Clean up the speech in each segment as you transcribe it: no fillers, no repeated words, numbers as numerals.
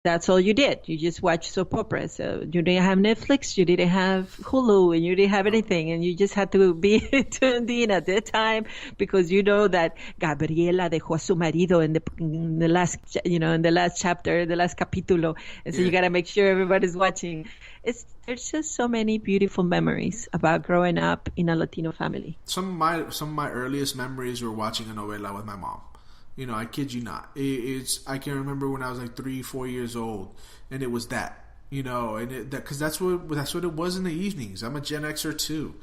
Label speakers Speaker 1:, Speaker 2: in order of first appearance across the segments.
Speaker 1: That's all you did. You just watched soap operas. So you didn't have Netflix, you didn't have Hulu, and you didn't have anything. And you just had to be tuned in at that time because you know that Gabriela dejó a su marido in the last, in the last chapter, the last capítulo. And so you got to make sure everybody's watching. There's just so many beautiful memories about growing up in a Latino family.
Speaker 2: Some of my earliest memories were watching a novela with my mom. I kid you not. I can remember when I was like 3-4 years old, and it was that. Because that's what it was in the evenings. I'm a Gen Xer too,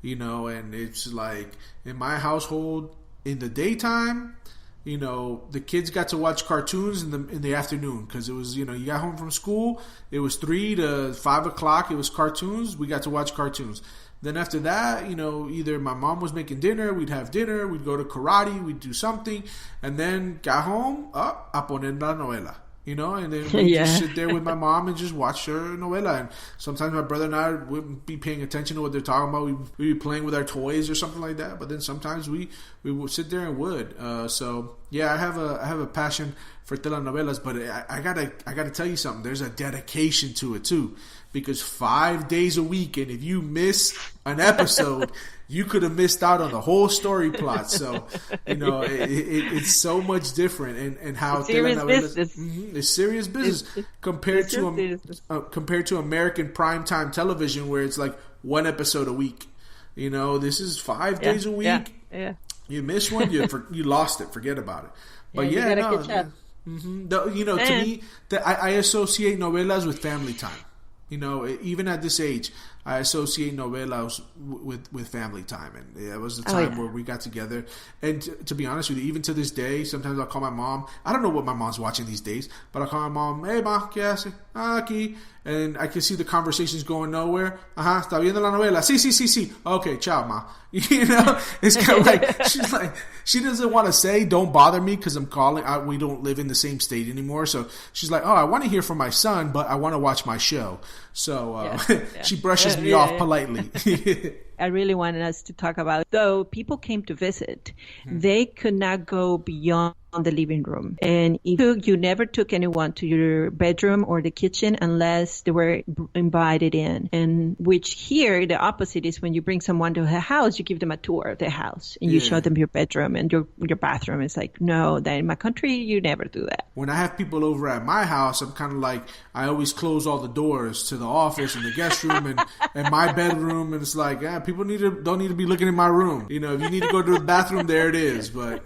Speaker 2: and it's like in my household in the daytime, the kids got to watch cartoons in the afternoon because it was, you got home from school, it was 3 to 5 o'clock, it was cartoons. We got to watch cartoons. Then after that, either my mom was making dinner, we'd have dinner, we'd go to karate, we'd do something, and then got home, a poner la novela, and then we'd just sit there with my mom and just watch her novela. And sometimes my brother and I wouldn't be paying attention to what they're talking about. We'd be playing with our toys or something like that. But then sometimes we would sit there and would. So yeah, I have a passion for telenovelas, but I gotta tell you something. There's a dedication to it too. Because 5 days a week, and if you miss an episode, you could have missed out on the whole story plot. So, it's so much different, and how telenovelas, it's serious business compared to American primetime television, where it's like one episode a week. This is 5 days a week.
Speaker 1: Yeah.
Speaker 2: You miss one, you lost it. Forget about it. But to me, I associate novelas with family time. Even at this age, I associate novelas with family time, and it was the time where we got together. And to be honest with you, even to this day, sometimes I'll call my mom. I don't know what my mom's watching these days, but I'll call my mom. Hey, ma, ¿qué hace? Aquí. And I can see the conversations going nowhere. Ajá, está viendo la novela. Sí. Okay, ciao, ma. It's kind of like she doesn't want to say don't bother me because I'm calling. We don't live in the same state anymore, so she's like, oh, I want to hear from my son, but I want to watch my show. So she brushes me off politely.
Speaker 1: I really wanted us to talk about, though people came to visit, they could not go beyond the living room. And you never took anyone to your bedroom or the kitchen unless they were invited in. And which here, the opposite is when you bring someone to a house, you give them a tour of the house and you show them your bedroom and your bathroom. It's like, no, that in my country, you never do that.
Speaker 2: When I have people over at my house, I'm kind of like, I always close all the doors to the office and the guest room and my bedroom. And it's like, people don't need to be looking in my room. If you need to go to the bathroom, there it is. But,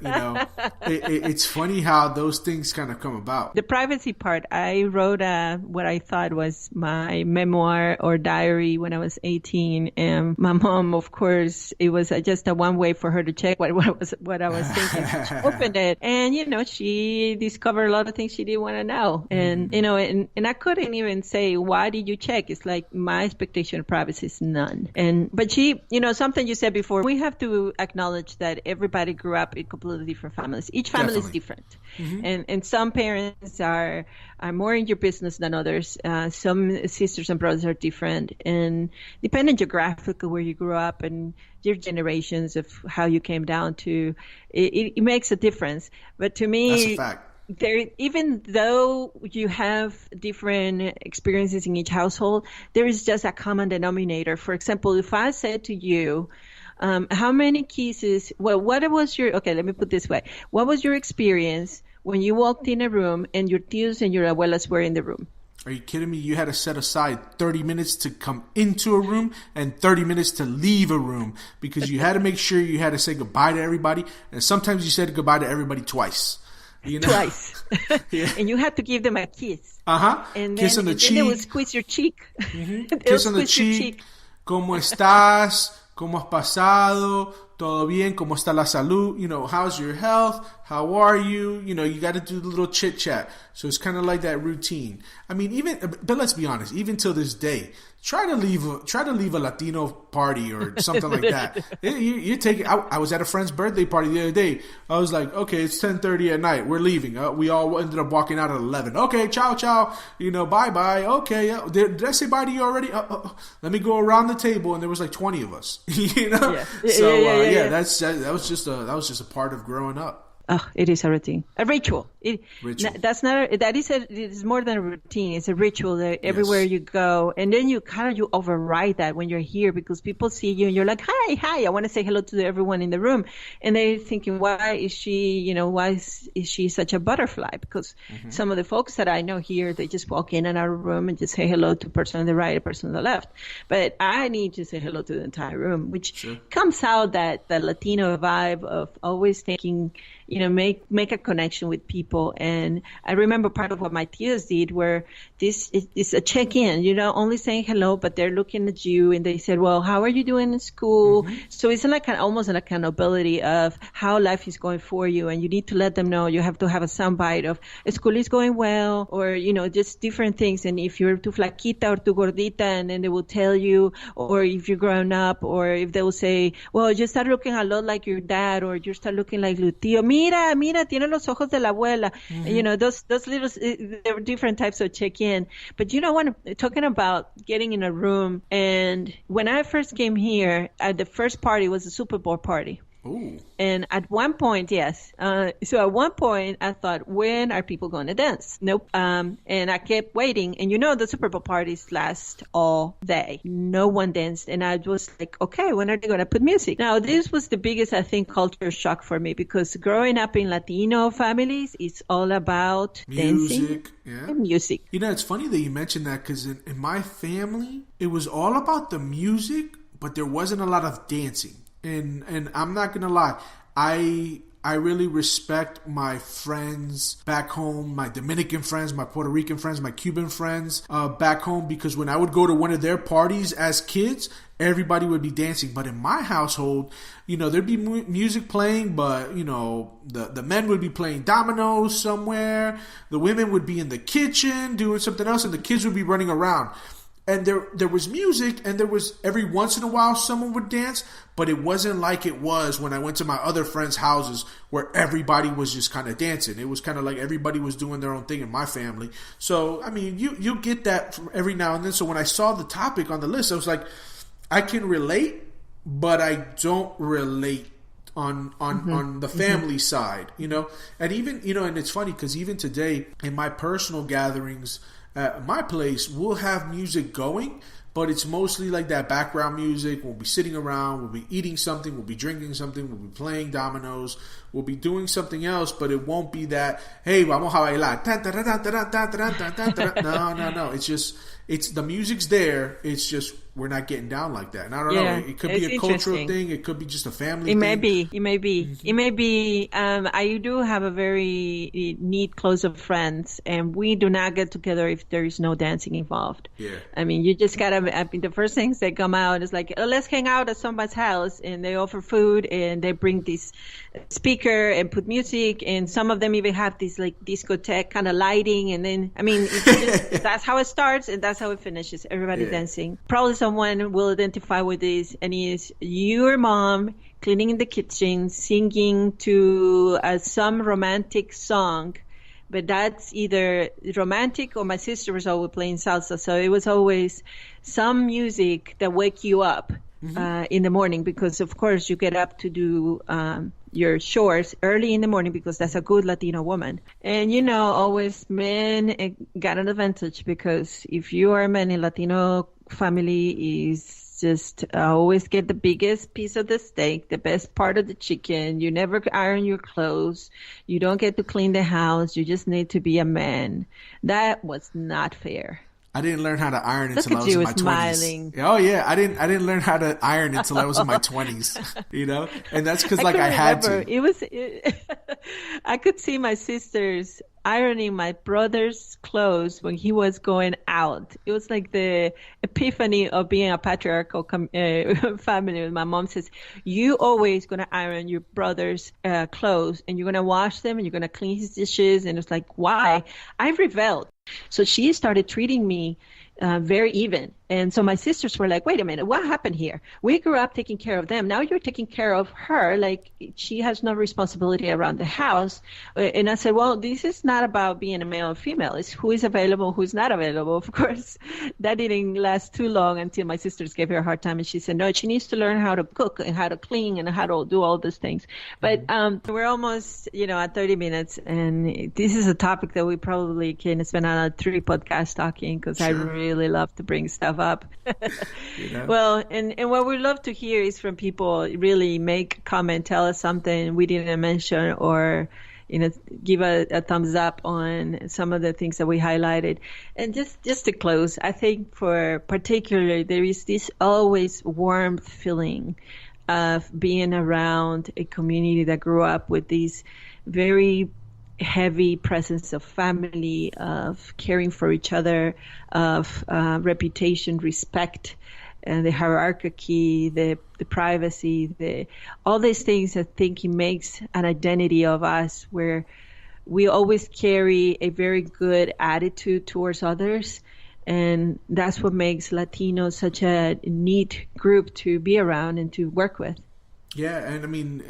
Speaker 2: it's funny how those things kind of come about.
Speaker 1: The privacy part, I wrote what I thought was my memoir or diary when I was 18. And my mom, of course, it was just a one way for her to check what I was thinking. She opened it and, she discovered a lot of things she didn't want to know. And, and I couldn't even say, why did you check? It's like my expectation of privacy is none. But she, something you said before, we have to acknowledge that everybody grew up in completely different families. Each family is different. And some parents are more in your business than others. Some sisters and brothers are different. And depending geographically where you grew up and your generations of how you came down to, it makes a difference. But to me,
Speaker 2: that's a fact.
Speaker 1: Even though you have different experiences in each household, there is just a common denominator. For example, if I said to you, how many kisses, let me put it this way. What was your experience when you walked in a room and your tios and your abuelas were in the room?
Speaker 2: Are you kidding me? You had to set aside 30 minutes to come into a room and 30 minutes to leave a room because you had to make sure you had to say goodbye to everybody. And sometimes you said goodbye to everybody twice.
Speaker 1: Twice. And you had to give them a kiss. And
Speaker 2: kiss on the cheek.
Speaker 1: Then they would squeeze your cheek.
Speaker 2: Kiss on the cheek. ¿Cómo estás? ¿Cómo has pasado? ¿Todo bien? ¿Cómo está la salud? How's your health? How are you? You got to do the little chit chat. So it's kind of like that routine. I mean, but let's be honest, even till this day, try to leave a Latino party or something like that. You take it. I was at a friend's birthday party the other day. I was like, okay, it's 10:30 at night. We're leaving. We all ended up walking out at 11. Okay, ciao. Bye. Okay, did I say bye to you already? Let me go around the table, and there was like 20 of us. That was just a part of growing up.
Speaker 1: Oh, it is a routine, a ritual.
Speaker 2: Ritual.
Speaker 1: It is more than a routine. It's a ritual that everywhere you go. And then you override that when you're here because people see you and you're like, hi, I want to say hello to everyone in the room. And they're thinking, why is she such a butterfly? Because some of the folks that I know here, they just walk in and out of the room and just say hello to a person on the right, a person on the left. But I need to say hello to the entire room, which comes out that the Latino vibe of always thinking, make a connection with people. And I remember part of what my tias did where this is a check-in, only saying hello, but they're looking at you and they said, well, how are you doing in school? So it's like almost an accountability of how life is going for you. And you need to let them know. You have to have a soundbite of school is going well, or, just different things. And if you're too flaquita or too gordita, and then they will tell you, or if you're growing up, or if they will say, well, you start looking a lot like your dad, or you start looking like tu tío. Mira, tiene los ojos de la abuela. Those little, there were different types of check-in. But when talking about getting in a room, and when I first came here, the first party was a Super Bowl party.
Speaker 2: Ooh.
Speaker 1: And at one point, yes. So at one point, I thought, when are people going to dance? Nope. And I kept waiting. And the Super Bowl parties last all day. No one danced. And I was like, okay, when are they going to put music? Now, this was the biggest, I think, culture shock for me because growing up in Latino families, it's all about dancing and music.
Speaker 2: It's funny that you mentioned that because in my family, it was all about the music, but there wasn't a lot of dancing. And I'm not gonna lie, I really respect my friends back home, my Dominican friends, my Puerto Rican friends, my Cuban friends back home, because when I would go to one of their parties as kids, everybody would be dancing. But in my household, there'd be music playing, but the men would be playing dominoes somewhere, the women would be in the kitchen doing something else, and the kids would be running around. And there was music, and there was every once in a while someone would dance, but it wasn't like it was when I went to my other friends' houses where everybody was just kind of dancing. It was kind of like everybody was doing their own thing in my family. So, I mean, you get that from every now and then. So when I saw the topic on the list, I was like, I can relate, but I don't relate on the family side, And even, and it's funny because even today in my personal gatherings, at my place, we'll have music going, but it's mostly like that background music. We'll be sitting around, we'll be eating something, we'll be drinking something, we'll be playing dominoes, we'll be doing something else, but it won't be that, hey, vamos a bailar. No. It's the music's there. It's just we're not getting down like that. And I don't know. It could be a cultural thing. It could be just a family thing.
Speaker 1: It may be. I do have a very neat close of friends, and we do not get together if there is no dancing involved.
Speaker 2: Yeah.
Speaker 1: I mean, you just gotta. The first things that come out is like, oh, let's hang out at somebody's house, and they offer food, and they bring this speaker and put music, and some of them even have this like discotheque kind of lighting, and then that's how it starts, and that's how it finishes. Everybody dancing. Probably someone will identify with this, and is your mom cleaning in the kitchen, singing to some romantic song, but that's either romantic or my sister was always playing salsa, so it was always some music that wake you up in the morning, because of course you get up to do your chores early in the morning, because that's a good Latino woman. And always men got an advantage, because if you are a man in Latino family, is just always get the biggest piece of the steak, the best part of the chicken. You never iron your clothes. You don't get to clean the house. You just need to be a man. That was not fair.
Speaker 2: I didn't learn how to iron until I was in my 20s. Oh yeah, I didn't learn how to iron until I was in my 20s. And that's because I had to.
Speaker 1: I could see my sisters ironing my brother's clothes when he was going out. It was like the epiphany of being a patriarchal family. My mom says, you always going to iron your brother's clothes, and you're going to wash them, and you're going to clean his dishes. And it's like, why? I rebelled. So she started treating me very even. And so my sisters were like, wait a minute, what happened here? We grew up taking care of them. Now you're taking care of her. Like, she has no responsibility around the house. And I said, well, this is not about being a male or female. It's who is available, who's not available. Of course, that didn't last too long until my sisters gave her a hard time. And she said, no, she needs to learn how to cook and how to clean and how to do all these things. But we're almost, at 30 minutes. And this is a topic that we probably can spend on 3 podcasts talking, because I really love to bring stuff up. Well, and what we love to hear is from people. Really make a comment, tell us something we didn't mention, or give a thumbs up on some of the things that we highlighted. And just to close, I think for particularly there is this always warm feeling of being around a community that grew up with these very heavy presence of family, of caring for each other, of reputation, respect, and the hierarchy, the privacy, all these things. I think it makes an identity of us where we always carry a very good attitude towards others. And that's what makes Latinos such a neat group to be around and to work with.
Speaker 2: Yeah, and I mean,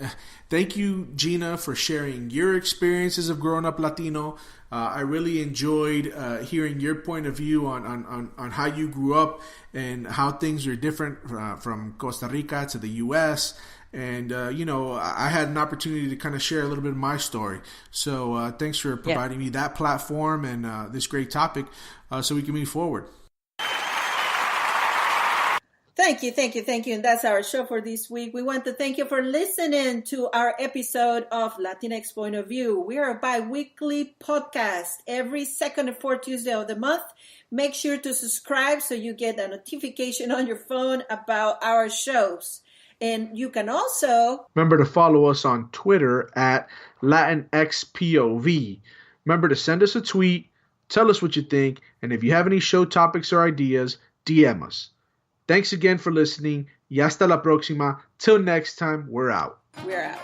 Speaker 2: thank you, Gina, for sharing your experiences of growing up Latino. I really enjoyed hearing your point of view on how you grew up and how things are different from Costa Rica to the U.S. And, I had an opportunity to kind of share a little bit of my story. So thanks for providing me that platform and this great topic so we can move forward.
Speaker 3: Thank you. And that's our show for this week. We want to thank you for listening to our episode of LatinX Point of View. We are a bi-weekly podcast every second and fourth Tuesday of the month. Make sure to subscribe so you get a notification on your phone about our shows. And you can also
Speaker 2: remember to follow us on Twitter at LatinXPOV. Remember to send us a tweet, tell us what you think, and if you have any show topics or ideas, DM us. Thanks again for listening. Y hasta la próxima. Till next time, we're out.
Speaker 3: We're out.